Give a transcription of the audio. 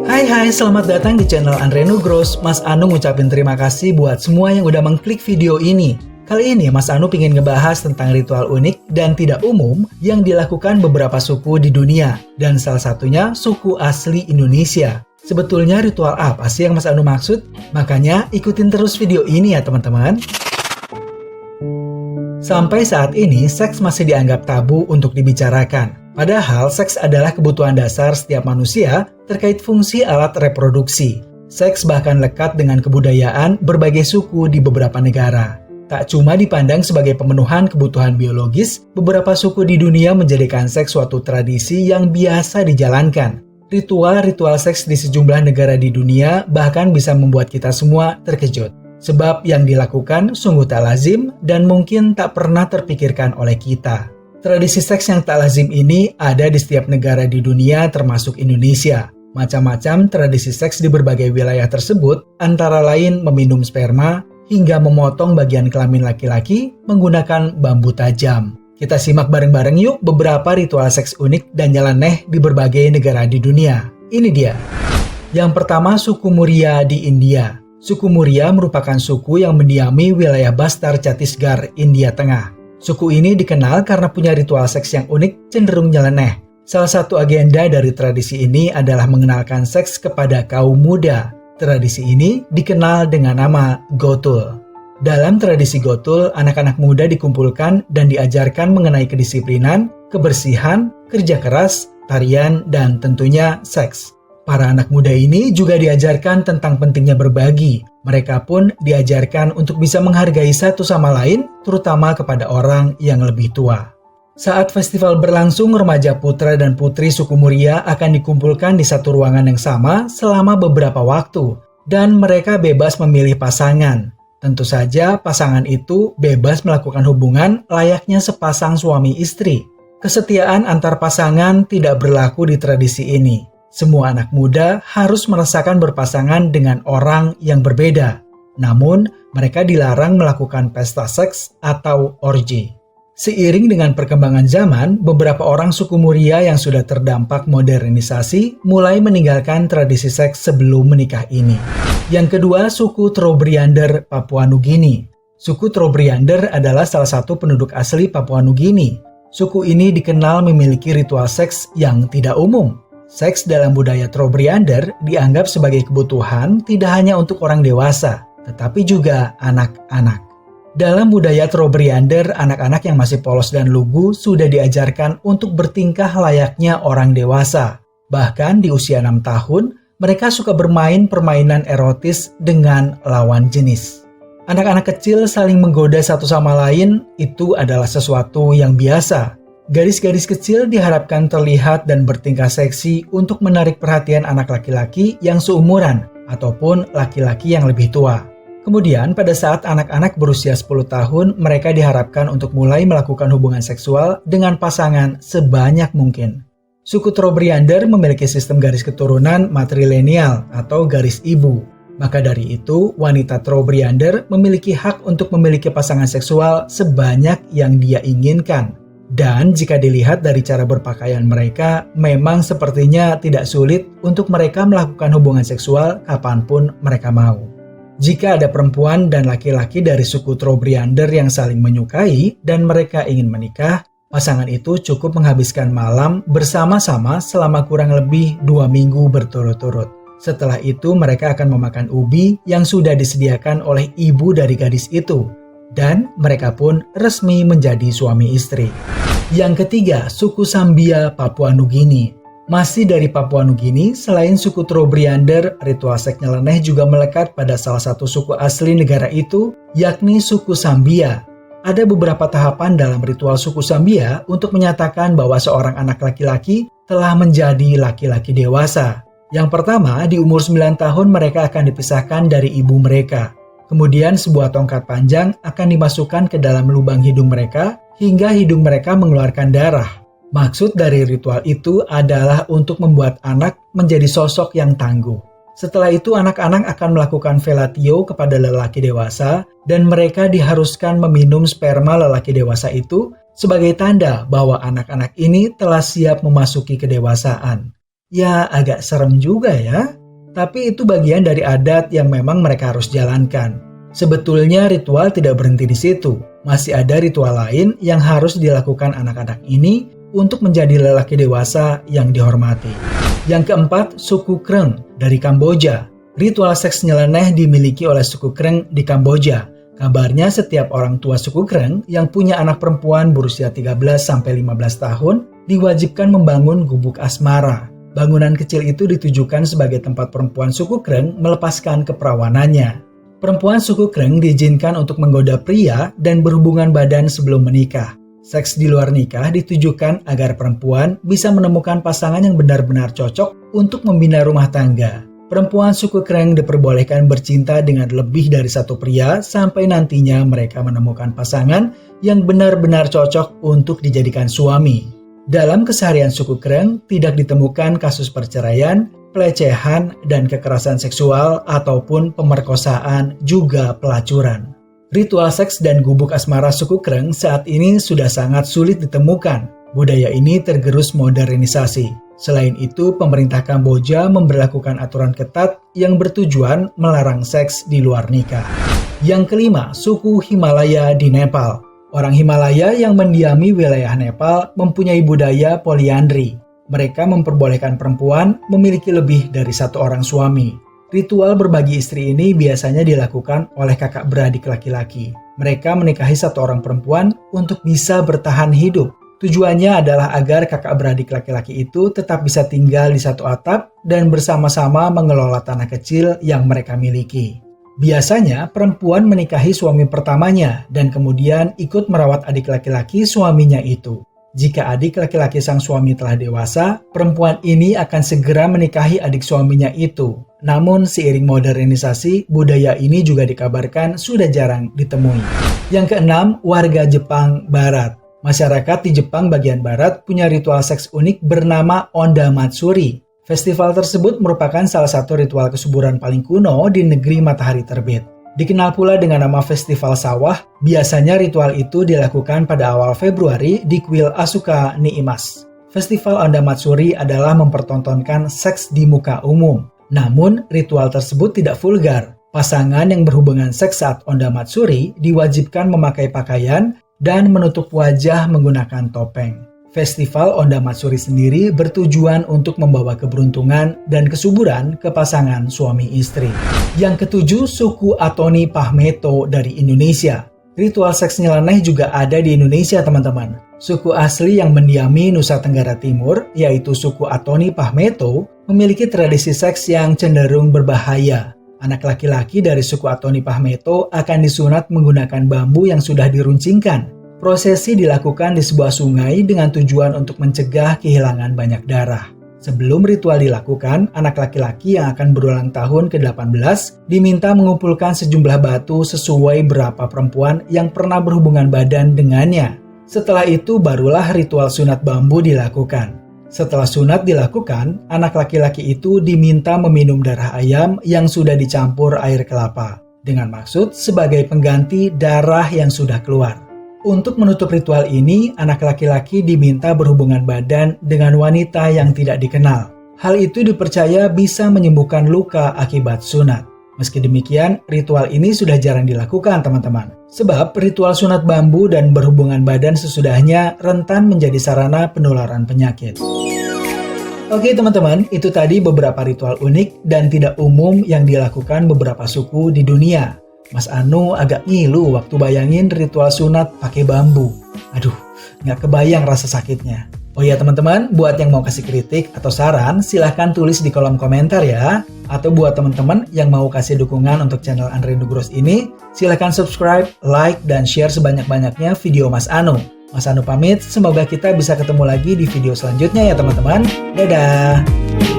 Hai, selamat datang di channel Andre Nugroho. Mas Anu ngucapin terima kasih buat semua yang udah mengklik video ini. Kali ini Mas Anu pengen ngebahas tentang ritual unik dan tidak umum yang dilakukan beberapa suku di dunia, dan salah satunya suku asli Indonesia. Sebetulnya ritual apa sih yang Mas Anu maksud? Makanya ikutin terus video ini ya teman-teman. Sampai saat ini, seks masih dianggap tabu untuk dibicarakan. Padahal, seks adalah kebutuhan dasar setiap manusia terkait fungsi alat reproduksi. Seks bahkan lekat dengan kebudayaan berbagai suku di beberapa negara. Tak cuma dipandang sebagai pemenuhan kebutuhan biologis, beberapa suku di dunia menjadikan seks suatu tradisi yang biasa dijalankan. Ritual-ritual seks di sejumlah negara di dunia bahkan bisa membuat kita semua terkejut. Sebab yang dilakukan sungguh tak lazim dan mungkin tak pernah terpikirkan oleh kita. Tradisi seks yang tak lazim ini ada di setiap negara di dunia termasuk Indonesia. Macam-macam tradisi seks di berbagai wilayah tersebut antara lain meminum sperma hingga memotong bagian kelamin laki-laki menggunakan bambu tajam. Kita simak bareng-bareng yuk beberapa ritual seks unik dan nyeleneh di berbagai negara di dunia. Ini dia. Yang pertama, suku Muria di India. Suku Muria merupakan suku yang mendiami wilayah Bastar Chhattisgarh, India Tengah. Suku ini dikenal karena punya ritual seks yang unik cenderung nyeleneh. Salah satu agenda dari tradisi ini adalah mengenalkan seks kepada kaum muda. Tradisi ini dikenal dengan nama Gotul. Dalam tradisi Gotul, anak-anak muda dikumpulkan dan diajarkan mengenai kedisiplinan, kebersihan, kerja keras, tarian, dan tentunya seks. Para anak muda ini juga diajarkan tentang pentingnya berbagi. Mereka pun diajarkan untuk bisa menghargai satu sama lain, terutama kepada orang yang lebih tua. Saat festival berlangsung, remaja putra dan putri suku Muria akan dikumpulkan di satu ruangan yang sama selama beberapa waktu, dan mereka bebas memilih pasangan. Tentu saja pasangan itu bebas melakukan hubungan layaknya sepasang suami istri. Kesetiaan antar pasangan tidak berlaku di tradisi ini. Semua anak muda harus merasakan berpasangan dengan orang yang berbeda. Namun, mereka dilarang melakukan pesta seks atau orgi. Seiring dengan perkembangan zaman, beberapa orang suku Muria yang sudah terdampak modernisasi mulai meninggalkan tradisi seks sebelum menikah ini. Yang kedua, suku Trobriander, Papua Nugini. Suku Trobriander adalah salah satu penduduk asli Papua Nugini. Suku ini dikenal memiliki ritual seks yang tidak umum. Seks dalam budaya Trobriander dianggap sebagai kebutuhan tidak hanya untuk orang dewasa, tetapi juga anak-anak. Dalam budaya Trobriander, anak-anak yang masih polos dan lugu sudah diajarkan untuk bertingkah layaknya orang dewasa. Bahkan di usia 6 tahun, mereka suka bermain permainan erotis dengan lawan jenis. Anak-anak kecil saling menggoda satu sama lain, itu adalah sesuatu yang biasa. Gadis-gadis kecil diharapkan terlihat dan bertingkah seksi untuk menarik perhatian anak laki-laki yang seumuran ataupun laki-laki yang lebih tua. Kemudian pada saat anak-anak berusia 10 tahun, mereka diharapkan untuk mulai melakukan hubungan seksual dengan pasangan sebanyak mungkin. Suku Trobriander memiliki sistem garis keturunan matrilineal atau garis ibu. Maka dari itu, wanita Trobriander memiliki hak untuk memiliki pasangan seksual sebanyak yang dia inginkan. Dan jika dilihat dari cara berpakaian mereka, memang sepertinya tidak sulit untuk mereka melakukan hubungan seksual kapanpun mereka mau. Jika ada perempuan dan laki-laki dari suku Trobriander yang saling menyukai dan mereka ingin menikah, pasangan itu cukup menghabiskan malam bersama-sama selama kurang lebih 2 minggu berturut-turut. Setelah itu mereka akan memakan ubi yang sudah disediakan oleh ibu dari gadis itu. Dan mereka pun resmi menjadi suami istri. Yang ketiga, suku Sambia, Papua Nugini. Masih dari Papua Nugini, selain suku Trobriander, ritual seks nyeleneh juga melekat pada salah satu suku asli negara itu, yakni suku Sambia. Ada beberapa tahapan dalam ritual suku Sambia untuk menyatakan bahwa seorang anak laki-laki telah menjadi laki-laki dewasa. Yang pertama, di umur 9 tahun mereka akan dipisahkan dari ibu mereka. Kemudian sebuah tongkat panjang akan dimasukkan ke dalam lubang hidung mereka hingga hidung mereka mengeluarkan darah. Maksud dari ritual itu adalah untuk membuat anak menjadi sosok yang tangguh. Setelah itu anak-anak akan melakukan fellatio kepada lelaki dewasa dan mereka diharuskan meminum sperma lelaki dewasa itu sebagai tanda bahwa anak-anak ini telah siap memasuki kedewasaan. Ya, agak serem juga ya. Tapi itu bagian dari adat yang memang mereka harus jalankan. Sebetulnya ritual tidak berhenti di situ. Masih ada ritual lain yang harus dilakukan anak-anak ini untuk menjadi lelaki dewasa yang dihormati. Yang keempat, suku Kreng dari Kamboja. Ritual seks nyeleneh dimiliki oleh suku Kreng di Kamboja. Kabarnya setiap orang tua suku Kreng yang punya anak perempuan berusia 13-15 tahun diwajibkan membangun gubuk asmara. Bangunan kecil itu ditujukan sebagai tempat perempuan suku Kreng melepaskan keperawanannya. Perempuan suku Kreng diizinkan untuk menggoda pria dan berhubungan badan sebelum menikah. Seks di luar nikah ditujukan agar perempuan bisa menemukan pasangan yang benar-benar cocok untuk membina rumah tangga. Perempuan suku Kreng diperbolehkan bercinta dengan lebih dari satu pria sampai nantinya mereka menemukan pasangan yang benar-benar cocok untuk dijadikan suami. Dalam keseharian suku Kreng tidak ditemukan kasus perceraian, pelecehan, dan kekerasan seksual ataupun pemerkosaan juga pelacuran. Ritual seks dan gubuk asmara suku Kreng saat ini sudah sangat sulit ditemukan. Budaya ini tergerus modernisasi. Selain itu, pemerintah Kamboja memberlakukan aturan ketat yang bertujuan melarang seks di luar nikah. Yang kelima, suku Himalaya di Nepal. Orang Himalaya yang mendiami wilayah Nepal mempunyai budaya poliandri. Mereka memperbolehkan perempuan memiliki lebih dari satu orang suami. Ritual berbagi istri ini biasanya dilakukan oleh kakak beradik laki-laki. Mereka menikahi satu orang perempuan untuk bisa bertahan hidup. Tujuannya adalah agar kakak beradik laki-laki itu tetap bisa tinggal di satu atap dan bersama-sama mengelola tanah kecil yang mereka miliki. Biasanya perempuan menikahi suami pertamanya dan kemudian ikut merawat adik laki-laki suaminya itu. Jika adik laki-laki sang suami telah dewasa, perempuan ini akan segera menikahi adik suaminya itu. Namun seiring modernisasi, budaya ini juga dikabarkan sudah jarang ditemui. Yang keenam, warga Jepang Barat. Masyarakat di Jepang bagian barat punya ritual seks unik bernama Onda Matsuri. Festival tersebut merupakan salah satu ritual kesuburan paling kuno di negeri matahari terbit. Dikenal pula dengan nama Festival Sawah, biasanya ritual itu dilakukan pada awal Februari di kuil Asuka Niimas. Festival Onda Matsuri adalah mempertontonkan seks di muka umum. Namun, ritual tersebut tidak vulgar. Pasangan yang berhubungan seks saat Onda Matsuri diwajibkan memakai pakaian dan menutup wajah menggunakan topeng. Festival Onda Matsuri sendiri bertujuan untuk membawa keberuntungan dan kesuburan ke pasangan suami istri. Yang ketujuh, suku Atoni Pahmeto dari Indonesia. Ritual seks nyeleneh juga ada di Indonesia, teman-teman. Suku asli yang mendiami Nusa Tenggara Timur, yaitu suku Atoni Pahmeto, memiliki tradisi seks yang cenderung berbahaya. Anak laki-laki dari suku Atoni Pahmeto akan disunat menggunakan bambu yang sudah diruncingkan. Prosesi dilakukan di sebuah sungai dengan tujuan untuk mencegah kehilangan banyak darah. Sebelum ritual dilakukan, anak laki-laki yang akan berulang tahun ke-18 diminta mengumpulkan sejumlah batu sesuai berapa perempuan yang pernah berhubungan badan dengannya. Setelah itu barulah ritual sunat bambu dilakukan. Setelah sunat dilakukan, anak laki-laki itu diminta meminum darah ayam yang sudah dicampur air kelapa, dengan maksud sebagai pengganti darah yang sudah keluar. Untuk menutup ritual ini, anak laki-laki diminta berhubungan badan dengan wanita yang tidak dikenal. Hal itu dipercaya bisa menyembuhkan luka akibat sunat. Meski demikian, ritual ini sudah jarang dilakukan, teman-teman. Sebab ritual sunat bambu dan berhubungan badan sesudahnya rentan menjadi sarana penularan penyakit. Oke teman-teman, itu tadi beberapa ritual unik dan tidak umum yang dilakukan beberapa suku di dunia. Mas Anu agak ngilu waktu bayangin ritual sunat pakai bambu. Aduh, nggak kebayang rasa sakitnya. Oh ya teman-teman, buat yang mau kasih kritik atau saran, silahkan tulis di kolom komentar ya. Atau buat teman-teman yang mau kasih dukungan untuk channel Andre Nugroho ini, silahkan subscribe, like, dan share sebanyak-banyaknya video Mas Anu. Mas Anu pamit, semoga kita bisa ketemu lagi di video selanjutnya ya teman-teman. Dadah!